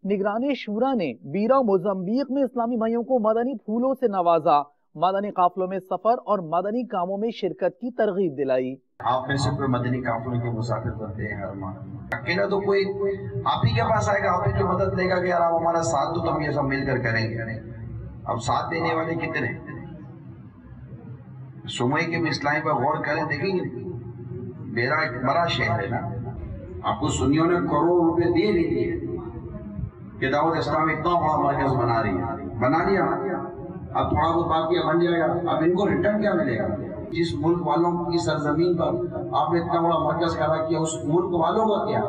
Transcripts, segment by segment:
निगरान शूरा ने बीरा मोज़म्बिक में इस्लामी भाइयों को मदनी फूलों से नवाजा, मदनी काफिलों में सफर और मदनी कामों में शिरकत की तरगीब दिलाई। आप में से कोई मदनी काफिलों के मुसाफिर बनते हैं हर माह, अकेला तो कोई आप ही के पास आएगा, आप ही की मदद लेगा कि यार आप हमारा साथ तो तुम ये सब मिलकर करेंगे। अब साथ देने वाले कितने? सुमई के इस्लामी पर गौर करें, देखेंगे मेरा एक बड़ा शहर है ना, आपको सुन्नियों ने करोड़ रुपए दिए नहीं दिए कि दावत इस्लाम इतना बड़ा मरकज बना रही है, बना लिया, अब थोड़ा बहुत बाकी बन जाएगा, अब इनको रिटर्न क्या मिलेगा? जिस मुल्क वालों की सरजमीन पर आपने इतना बड़ा मरकज खड़ा किया, उस मुल्क वालों का क्या?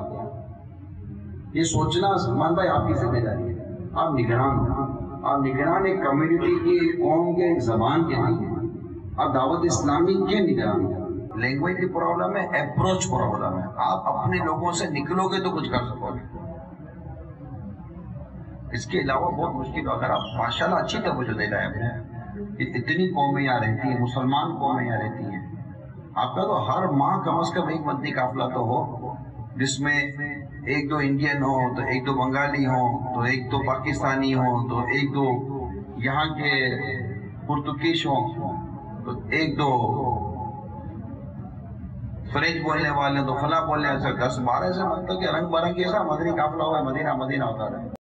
ये सोचना सलमान भाई आपकी जिम्मेदारी है। आप निगरान हो, आप निगरान एक कम्युनिटी की, कौम के, एक जबान के नहीं, आप दावत इस्लामी के निगरान हो। लैंग्वेज की प्रॉब्लम है, अप्रोच प्रॉब्लम है। आप अपने लोगों से निकलोगे तो कुछ कर सकोगे, इसके अलावा बहुत मुश्किल। अगर आप माशाल्लाह अच्छी तवज्जो दे रहे हैं, इतनी कौमें यहाँ रहती हैं, मुसलमान कौमें यहाँ रहती हैं, आपका तो हर माह कम से कम एक मदनी काफिला तो हो, जिसमें एक दो इंडियन हो, तो एक दो बंगाली हो, तो एक दो पाकिस्तानी हो, तो एक दो यहाँ के पुर्तगीज हो, तो एक दो फ्रेंच बोलने वाले, तो फला बोलने वाले, 10-12 से मतलब कि रंग बरंग ऐसा मदनी काफिला हुआ, मदीना मदीना होता रहे।